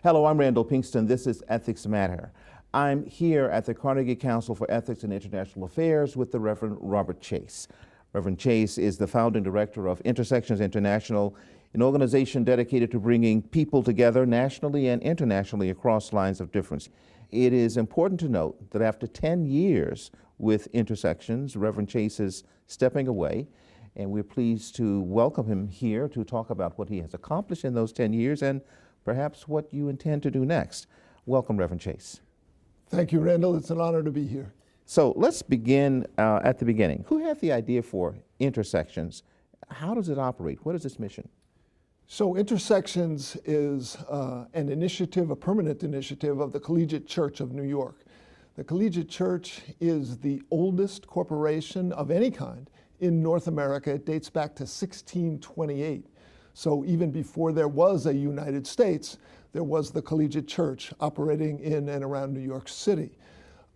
Hello, I'm Randall Pinkston. This is Ethics Matter. I'm here at the Carnegie Council for Ethics and International Affairs with the Reverend Robert Chase. Reverend Chase is the founding director of Intersections International, an organization dedicated to bringing people together nationally and internationally across lines of difference. It is important to note that after 10 years with Intersections, Reverend Chase is stepping away, and we're pleased to welcome him here to talk about what he has accomplished in those 10 years and perhaps what you intend to do next. Welcome, Reverend Chase. Thank you, Randall. It's an honor to be here. So let's begin at the beginning. Who had the idea for Intersections? How does it operate? What is its mission? So Intersections is an initiative, a permanent initiative of the Collegiate Church of New York. The Collegiate Church is the oldest corporation of any kind in North America. It dates back to 1628. So even before there was a United States, there was the Collegiate Church operating in and around New York City.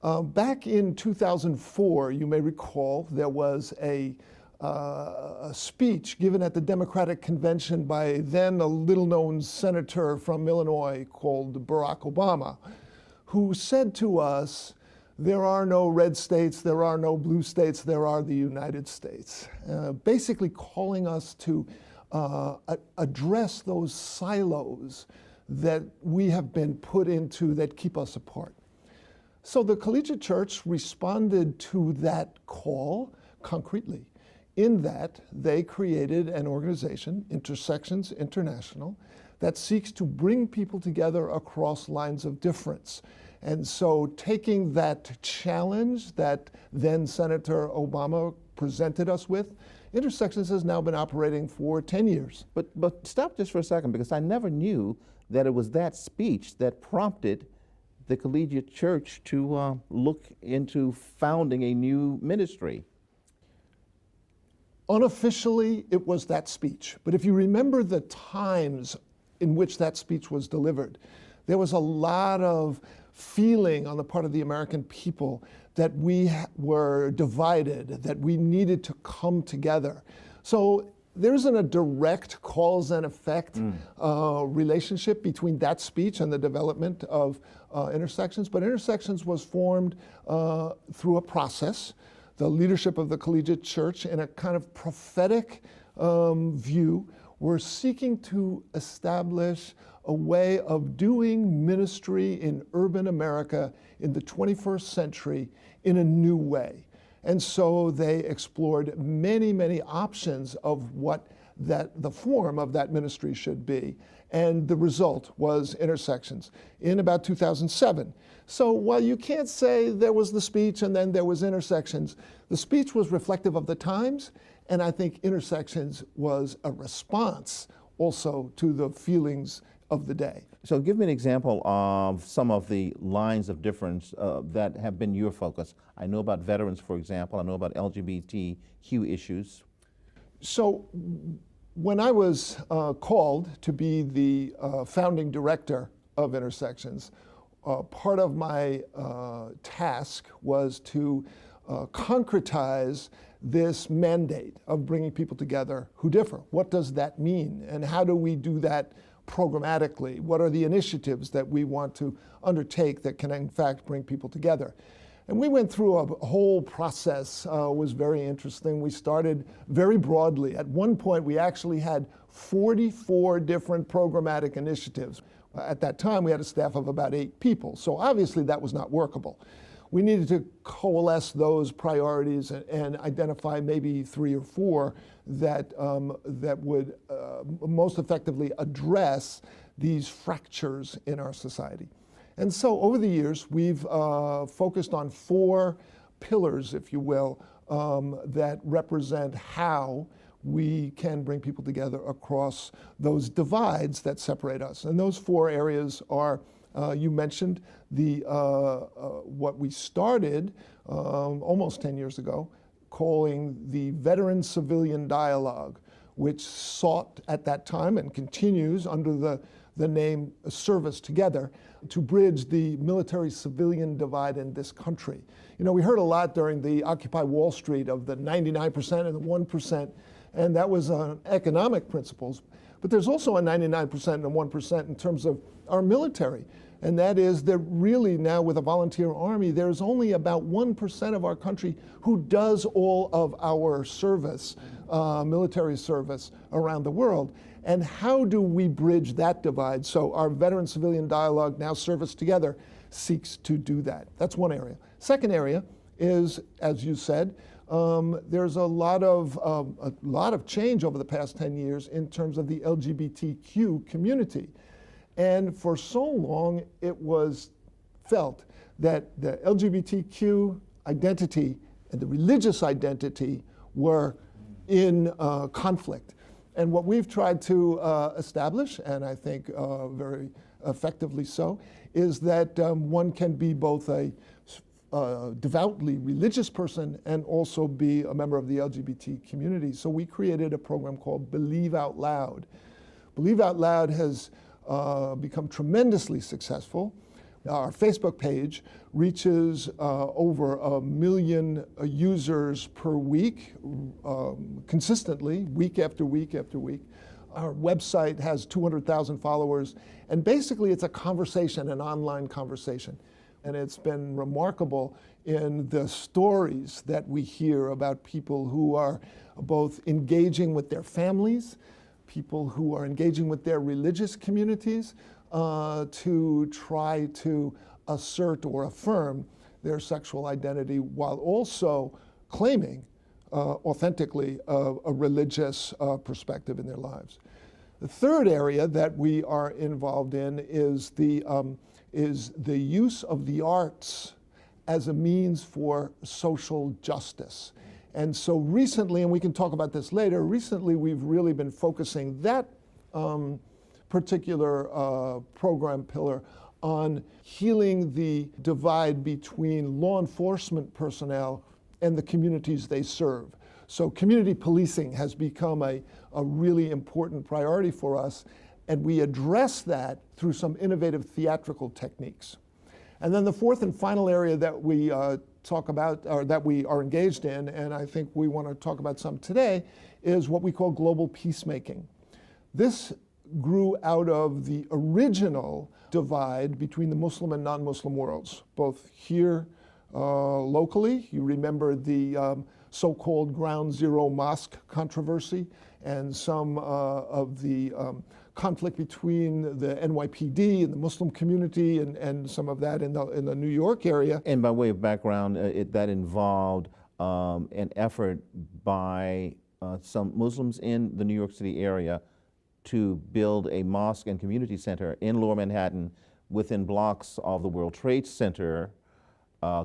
Back in 2004, you may recall, there was a speech given at the Democratic Convention by then a little-known senator from Illinois called Barack Obama, who said to us, "There are no red states, there are no blue states, there are the United States," basically calling us to address those silos that we have been put into that keep us apart. So the Collegiate Church responded to that call concretely in that they created an organization, Intersections International, that seeks to bring people together across lines of difference. And so taking that challenge that then Senator Obama presented us with, Intersections has now been operating for 10 years. But stop just for a second, because I never knew that it was that speech that prompted the Collegiate Church to look into founding a new ministry. Unofficially, it was that speech. But if you remember the times in which that speech was delivered, there was a lot of feeling on the part of the American people that we were divided, that we needed to come together. So there isn't a direct cause and effect relationship between that speech and the development of Intersections, but Intersections was formed through a process. The leadership of the Collegiate Church, in a kind of prophetic view, were seeking to establish a way of doing ministry in urban America in the 21st century in a new way. And so they explored many, many options of what the form of that ministry should be. And the result was Intersections in about 2007. So while you can't say there was the speech and then there was Intersections, the speech was reflective of the times, and I think Intersections was a response also to the feelings of the day. So give me an example of some of the lines of difference that have been your focus. I know about veterans, for example. I know about LGBTQ issues. So when I was called to be the founding director of Intersections, part of my task was to concretize this mandate of bringing people together who differ. What does that mean? And how do we do that programmatically? What are the initiatives that we want to undertake that can in fact bring people together? And we went through a whole process. It was very interesting. We started very broadly. At one point, we actually had 44 different programmatic initiatives. At that time, we had a staff of about 8 people. So obviously, that was not workable. We needed to coalesce those priorities and identify maybe 3 or 4 that would most effectively address these fractures in our society. And so over the years, we've focused on 4 pillars, if you will, that represent how we can bring people together across those divides that separate us. And those 4 areas are, you mentioned, what we started almost 10 years ago, calling the Veteran-Civilian Dialogue, which sought at that time and continues under the name Service Together to bridge the military-civilian divide in this country. You know, we heard a lot during the Occupy Wall Street of the 99% and the 1%, and that was on economic principles. But there's also a 99% and a 1% in terms of our military. And that is that really now with a volunteer army, there's only about 1% of our country who does all of our service, military service around the world. And how do we bridge that divide? So our veteran-civilian dialogue, now Service Together, seeks to do that. That's one area. Second area is, as you said, there's a lot of change over the past 10 years in terms of the LGBTQ community. And for so long, it was felt that the LGBTQ identity and the religious identity were in conflict. And what we've tried to establish, and I think very effectively so, is that one can be both a devoutly religious person and also be a member of the LGBT community. So we created a program called Believe Out Loud. Believe Out Loud has become tremendously successful. Our Facebook page reaches over 1 million users per week, consistently, week after week after week. Our website has 200,000 followers, and basically it's a conversation, an online conversation. And it's been remarkable in the stories that we hear about people who are both engaging with their families, people who are engaging with their religious communities to try to assert or affirm their sexual identity while also claiming authentically a religious perspective in their lives. The third area that we are involved in is the use of the arts as a means for social justice. And so recently, and we can talk about this later, recently we've really been focusing that particular program pillar on healing the divide between law enforcement personnel and the communities they serve. So community policing has become a really important priority for us, and we address that through some innovative theatrical techniques. And then the fourth and final area that we talk about, or that we are engaged in, and I think we want to talk about some today, is what we call global peacemaking. This grew out of the original divide between the Muslim and non-Muslim worlds, both here locally. You remember the so-called Ground Zero Mosque controversy and some of the conflict between the NYPD and the Muslim community and some of that in the New York area. And by way of background, that involved an effort by some Muslims in the New York City area to build a mosque and community center in Lower Manhattan within blocks of the World Trade Center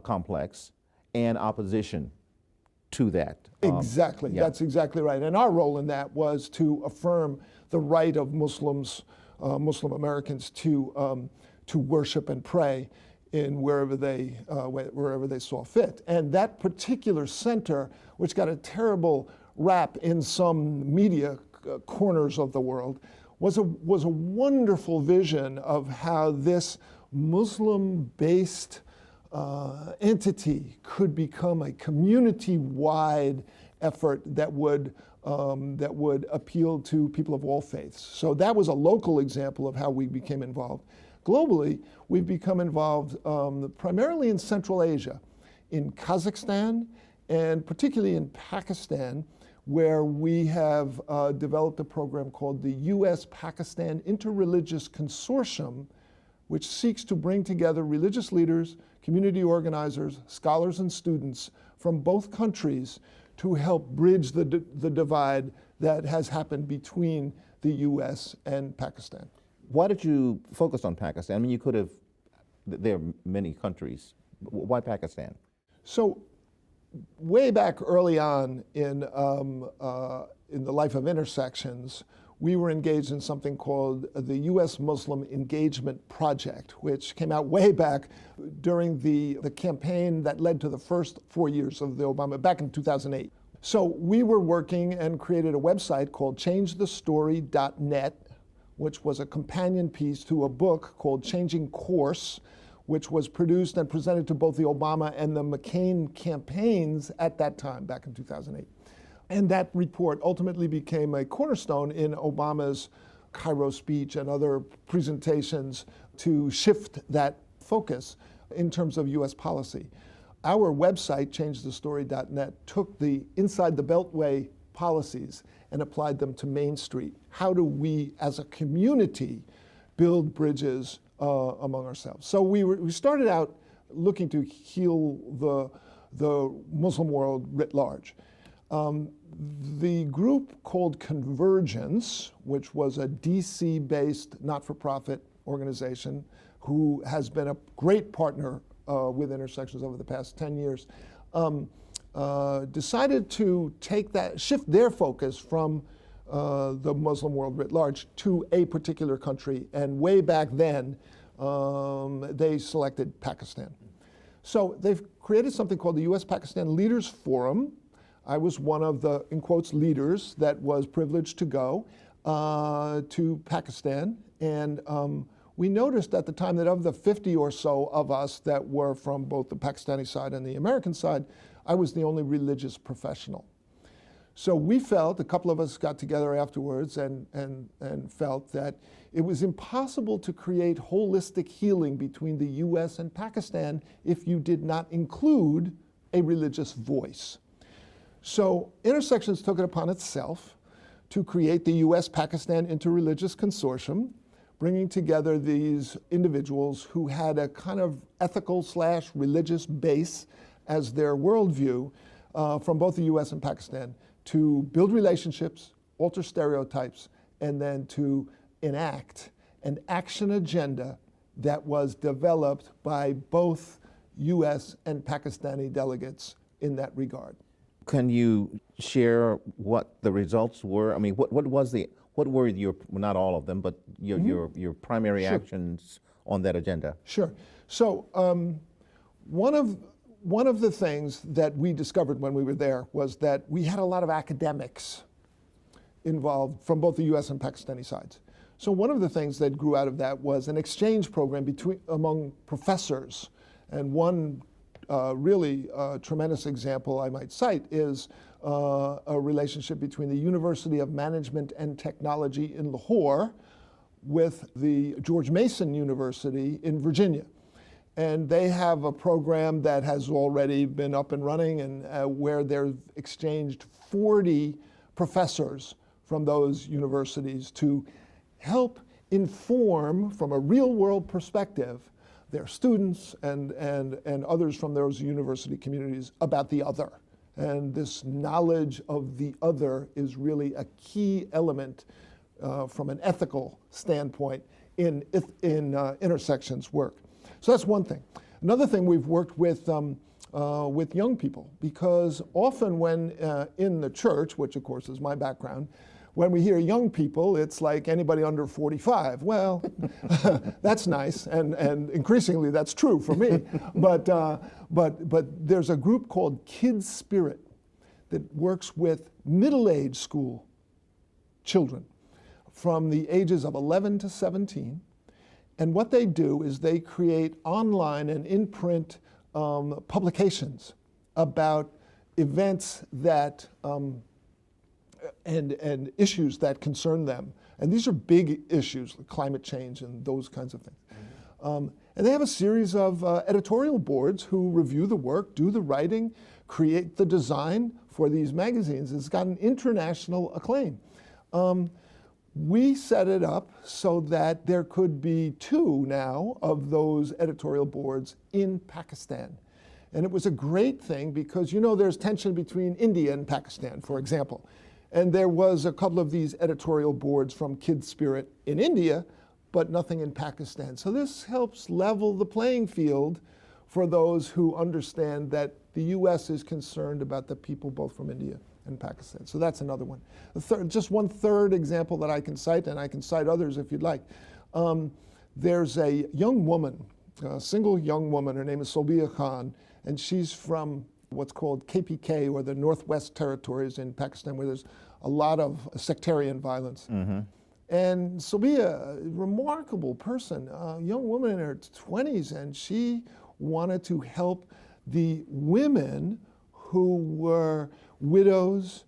complex, and opposition to that. Exactly, yeah. That's exactly right. And our role in that was to affirm the right of Muslims, Muslim Americans to worship and pray in wherever they saw fit. And that particular center, which got a terrible rap in some media corners of the world, was a wonderful vision of how this Muslim-based entity could become a community-wide effort that would appeal to people of all faiths. So that was a local example of how we became involved. Globally, we've become involved primarily in Central Asia, in Kazakhstan, and particularly in Pakistan, where we have developed a program called the U.S.-Pakistan Interreligious Consortium, which seeks to bring together religious leaders, community organizers, scholars, and students from both countries to help bridge the divide that has happened between the U.S. and Pakistan. Why did you focus on Pakistan? I mean, you could have, there are many countries. Why Pakistan? So way back early on in the life of Intersections, we were engaged in something called the U.S. Muslim Engagement Project, which came out way back during the campaign that led to the first 4 years of the Obama, back in 2008. So we were working and created a website called changethestory.net, which was a companion piece to a book called Changing Course, which was produced and presented to both the Obama and the McCain campaigns at that time, back in 2008. And that report ultimately became a cornerstone in Obama's Cairo speech and other presentations to shift that focus in terms of US policy. Our website, changethestory.net, took the inside the Beltway policies and applied them to Main Street. How do we, as a community, build bridges among ourselves? So we started out looking to heal the Muslim world writ large. The group called Convergence, which was a DC-based not-for-profit organization who has been a great partner with Intersections over the past 10 years, decided to shift their focus from the Muslim world writ large to a particular country. And way back then, they selected Pakistan. So they've created something called the US-Pakistan Leaders Forum. I was one of the, in quotes, leaders that was privileged to go to Pakistan. And we noticed at the time that of the 50 or so of us that were from both the Pakistani side and the American side, I was the only religious professional. So we felt, a couple of us got together afterwards and felt that it was impossible to create holistic healing between the US and Pakistan if you did not include a religious voice. So Intersections took it upon itself to create the US-Pakistan Interreligious Consortium, bringing together these individuals who had a kind of ethical/religious base as their worldview from both the US and Pakistan to build relationships, alter stereotypes, and then to enact an action agenda that was developed by both US and Pakistani delegates in that regard. Can you share what the results were? I mean, what were your, well, not all of them, but your primary Sure. actions on that agenda? Sure. So one of the things that we discovered when we were there was that we had a lot of academics involved from both the US and Pakistani sides. So one of the things that grew out of that was an exchange program among professors. And one really tremendous example I might cite is a relationship between the University of Management and Technology in Lahore with the George Mason University in Virginia. And they have a program that has already been up and running and where they've exchanged 40 professors from those universities to help inform from a real world perspective their students and others from those university communities about the other. And this knowledge of the other is really a key element from an ethical standpoint in Intersections work. So that's one thing. Another thing, we've worked with young people, because often when in the church, which of course is my background, when we hear young people, it's like anybody under 45. Well, that's nice, and increasingly that's true for me. But there's a group called Kids Spirit that works with middle-aged school children from the ages of 11 to 17. And what they do is they create online and in-print publications about events that and issues that concern them. And these are big issues, like climate change and those kinds of things. And they have a series of editorial boards who review the work, do the writing, create the design for these magazines. It's gotten international acclaim. We set it up so that there could be 2 now of those editorial boards in Pakistan. And it was a great thing because, you know, there's tension between India and Pakistan, for example. And there was a couple of these editorial boards from Kids Spirit in India, but nothing in Pakistan. So this helps level the playing field for those who understand that the US is concerned about the people both from India and Pakistan. So that's another one. Just one third example that I can cite, and I can cite others if you'd like. There's a young woman, a single young woman, her name is Sobia Khan, and she's from what's called KPK, or the Northwest Territories in Pakistan, where there's a lot of sectarian violence. And Sophia, a remarkable person, a young woman in her 20s, and she wanted to help the women who were widows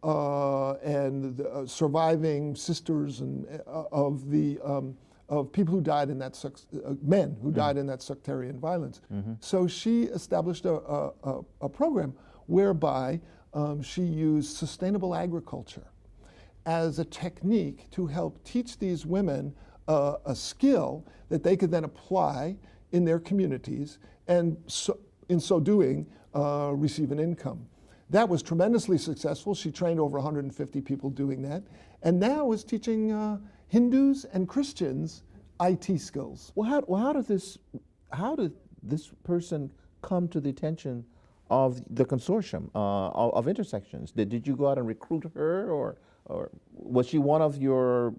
and surviving sisters and of people who died in that men who died in that sectarian violence. So she established a program whereby she used sustainable agriculture as a technique to help teach these women a skill that they could then apply in their communities, and in so doing, receive an income. That was tremendously successful. She trained over 150 people doing that, and now is teaching Hindus and Christians IT skills. Well, how did this person come to the attention of the consortium of intersections? Did you go out and recruit her, or was she one of your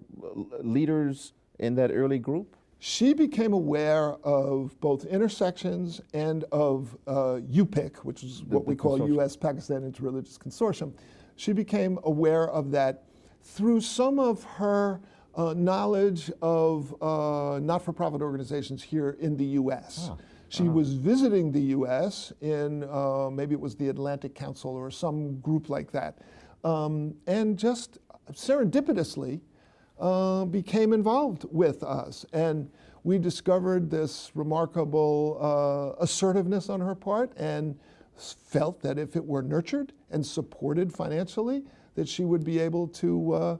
leaders in that early group? She became aware of both intersections and of UPIC, which is what we call U.S.-Pakistan Interreligious Consortium. She became aware of that through some of her knowledge of not-for-profit organizations here in the U.S. She was visiting the U.S. in, maybe it was the Atlantic Council or some group like that, and just serendipitously became involved with us. And we discovered this remarkable assertiveness on her part, and felt that if it were nurtured and supported financially, that she would be able to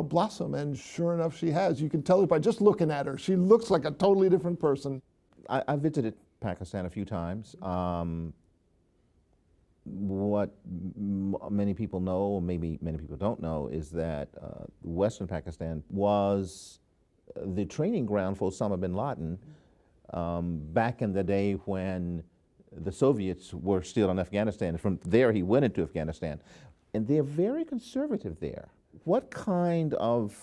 blossom. And sure enough, she has. You can tell it by just looking at her. She looks like a totally different person. I visited Pakistan a few times. What many people know, or maybe many people don't know, is that Western Pakistan was the training ground for Osama bin Laden back in the day when the Soviets were still in Afghanistan. From there, he went into Afghanistan. And they're very conservative there. What kind of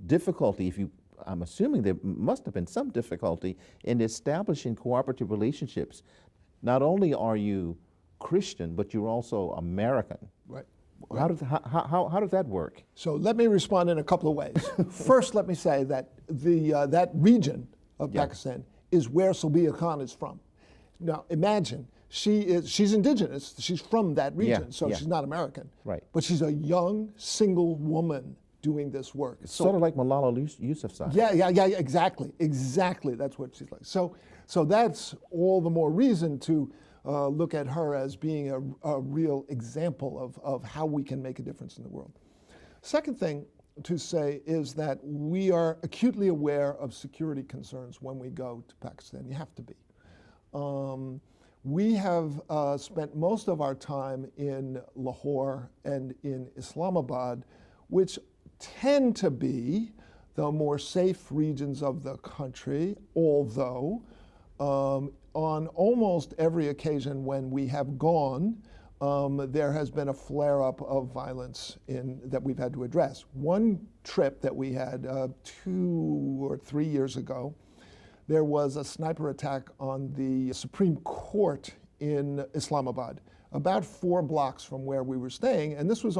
difficulty, I'm assuming there must have been some difficulty in establishing cooperative relationships. Not only are you Christian, but you're also American. Right. How does that work? So let me respond in a couple of ways. First, let me say that that region of Pakistan is where Sophia Khan is from. Now, imagine, she's indigenous, she's from that region, so she's not American. Right. But she's a young, single woman doing this work. It's sort of like Malala Yousafzai. Yeah, exactly. Exactly, that's what she's like. So that's all the more reason to look at her as being a real example of how we can make a difference in the world. Second thing to say is that we are acutely aware of security concerns when we go to Pakistan. You have to be. We have spent most of our time in Lahore and in Islamabad, which tend to be the more safe regions of the country, although on almost every occasion when we have gone, there has been a flare-up of violence that we've had to address. One trip that we had 2 or 3 years ago, there was a sniper attack on the Supreme Court in Islamabad, about 4 blocks from where we were staying. And this was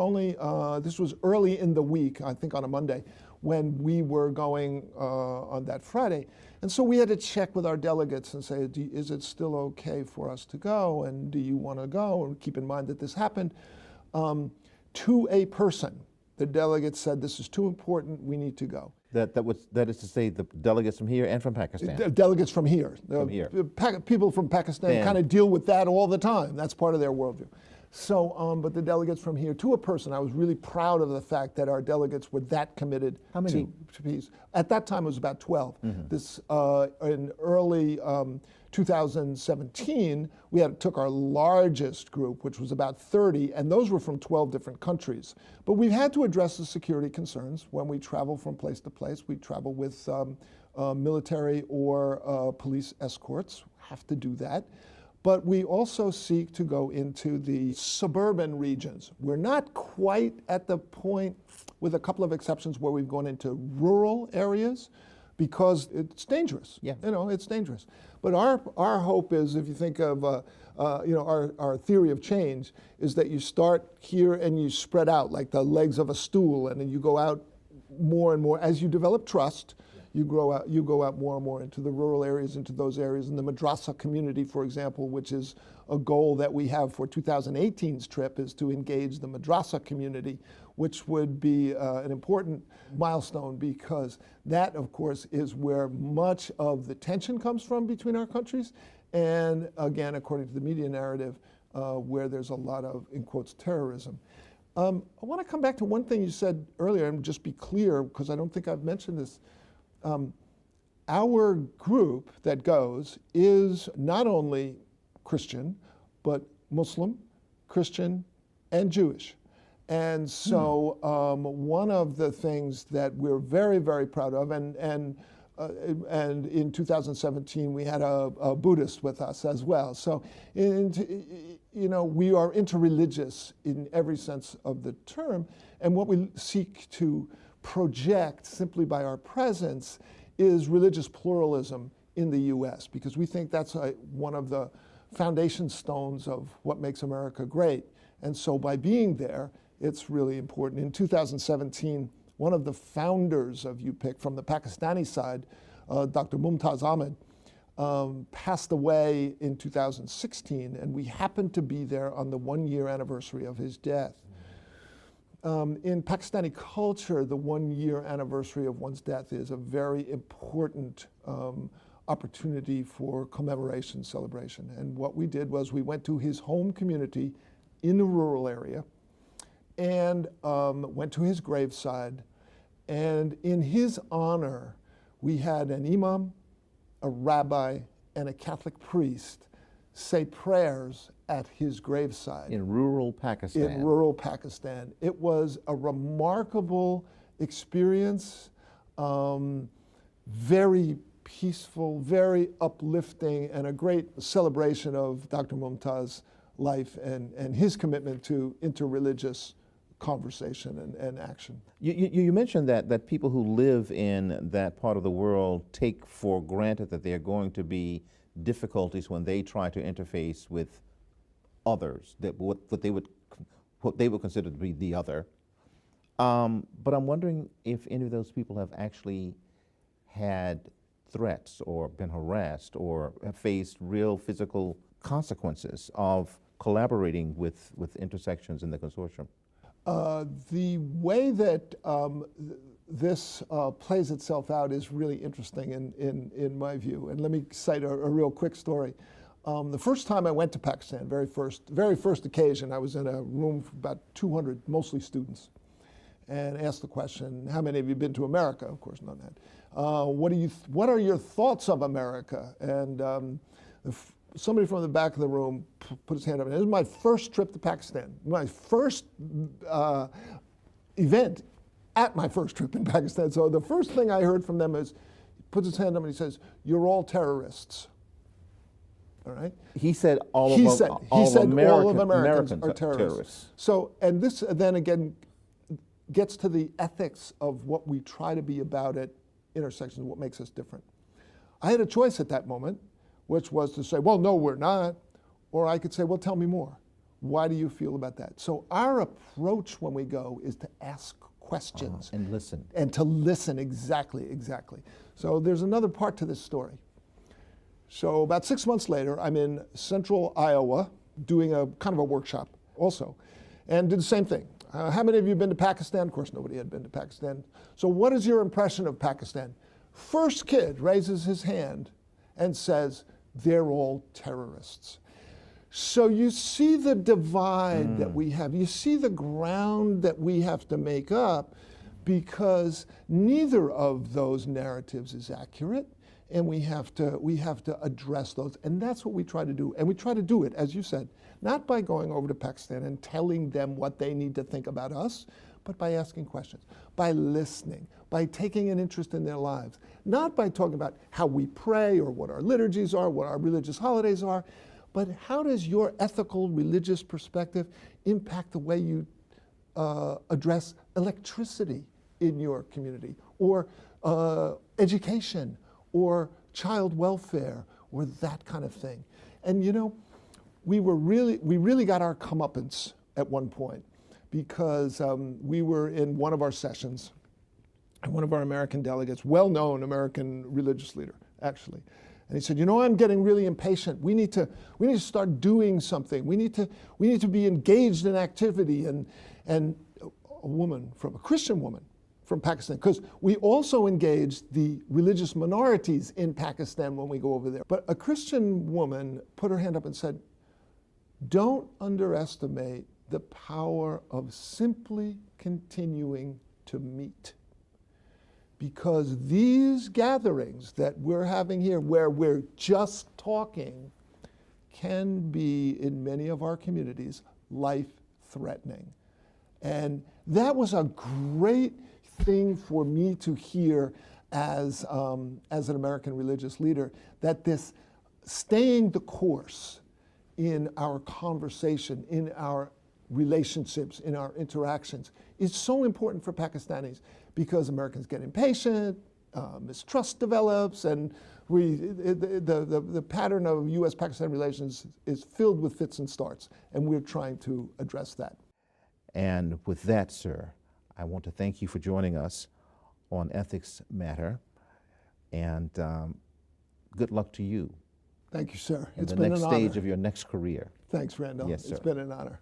early in the week, I think on a Monday, when we were going on that Friday. And so we had to check with our delegates and say, is it still okay for us to go? And do you want to go? And keep in mind that this happened to a person. The delegates said, this is too important, we need to go. That is to say, the delegates from here and from Pakistan? Delegates from here. People from Pakistan kind of deal with that all the time. That's part of their worldview. So, but the delegates from here, to a person, I was really proud of the fact that our delegates were that committed to peace. At that time, it was about 12. This, in early 2017, we took our largest group, which was about 30, and those were from 12 different countries. But we've had to address the security concerns when we travel from place to place. We travel with military or police escorts, have to do that. But we also seek to go into the suburban regions. We're not quite at the point, with a couple of exceptions, where we've gone into rural areas, because it's dangerous. Yeah. It's dangerous. But our hope is, if you think of our theory of change, is that you start here and you spread out like the legs of a stool, and then you go out more and more as you develop trust. You go out more and more into the rural areas, into those areas, in the madrasa community, for example, which is a goal that we have for 2018's trip, is to engage the madrasa community, which would be an important milestone, because that, of course, is where much of the tension comes from between our countries, and again, according to the media narrative, where there's a lot of, in quotes, terrorism. I want to come back to one thing you said earlier and just be clear, because I don't think I've mentioned this. Our group that goes is not only Christian, but Muslim, Christian, and Jewish. And so one of the things that we're very, very proud of, and in 2017 we had a Buddhist with us as well. So we are interreligious in every sense of the term, and what we seek to project simply by our presence is religious pluralism in the U.S., because we think that's one of the foundation stones of what makes America great. And so by being there, it's really important. In 2017, one of the founders of UPIC from the Pakistani side, Dr. Mumtaz Ahmed, passed away in 2016, and we happened to be there on the 1-year anniversary of his death. In Pakistani culture, the 1-year anniversary of one's death is a very important opportunity for commemoration, celebration. And what we did was we went to his home community in a rural area and went to his graveside. And in his honor, we had an imam, a rabbi, and a Catholic priest say prayers at his graveside. In rural Pakistan. In rural Pakistan. It was a remarkable experience, very peaceful, very uplifting, and a great celebration of Dr. Mumtaz's life and his commitment to interreligious conversation and action. You mentioned that people who live in that part of the world take for granted that there are going to be difficulties when they try to interface with others, that what they would consider to be the other. But I'm wondering if any of those people have actually had threats or been harassed or have faced real physical consequences of collaborating with intersections in the consortium. The way that this plays itself out is really interesting in my view. And let me cite a real quick story. The first time I went to Pakistan, very first occasion, I was in a room for about 200, mostly students, and asked the question, how many of you been to America? Of course, none had. What are your thoughts of America? And somebody from the back of the room put his hand up. This is my first trip to Pakistan, my first event at my first trip in Pakistan. So the first thing I heard from them is, he puts his hand up and he says, "You're all terrorists." All right? He said all of Americans are terrorists. So, and this then again gets to the ethics of what we try to be about at intersections, what makes us different. I had a choice at that moment, which was to say, well, no, we're not. Or I could say, well, tell me more. Why do you feel about that? So our approach when we go is to ask questions. And listen. And to listen, exactly. So there's another part to this story. So about 6 months later, I'm in central Iowa doing a kind of a workshop also, and did the same thing. How many of you have been to Pakistan? Of course, nobody had been to Pakistan. So what is your impression of Pakistan? First kid raises his hand and says, they're all terrorists. So you see the divide that we have. You see the ground that we have to make up, because neither of those narratives is accurate, and we have to address those. And that's what we try to do. And we try to do it, as you said, not by going over to Pakistan and telling them what they need to think about us, but by asking questions, by listening, by taking an interest in their lives, not by talking about how we pray or what our liturgies are, what our religious holidays are, but how does your ethical religious perspective impact the way you address electricity, in your community, or education, or child welfare, or that kind of thing. And you know, we really got our comeuppance at one point, because we were in one of our sessions, and one of our American delegates, well-known American religious leader, actually, and he said, you know, I'm getting really impatient. We need to start doing something. We need to be engaged in activity. And a Christian woman from Pakistan, because we also engaged the religious minorities in Pakistan when we go over there. But a Christian woman put her hand up and said, don't underestimate the power of simply continuing to meet. Because these gatherings that we're having here, where we're just talking, can be, in many of our communities, life-threatening. And that was a great thing for me to hear as an American religious leader, that this staying the course in our conversation, in our relationships, in our interactions, is so important for Pakistanis, because Americans get impatient, mistrust develops, and the pattern of U.S.-Pakistan relations is filled with fits and starts, and we're trying to address that. And with that, sir, I want to thank you for joining us on Ethics Matter, and good luck to you. Thank you, sir. It's been an honor. The next stage of your next career. Thanks, Randall. Yes, sir. It's been an honor.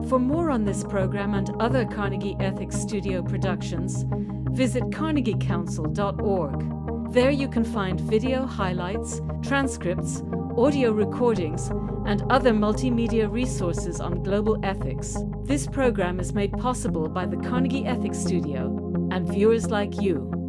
For more on this program and other Carnegie Ethics Studio productions, visit carnegiecouncil.org. There you can find video highlights, transcripts, audio recordings, and other multimedia resources on global ethics. This program is made possible by the Carnegie Ethics Studio and viewers like you.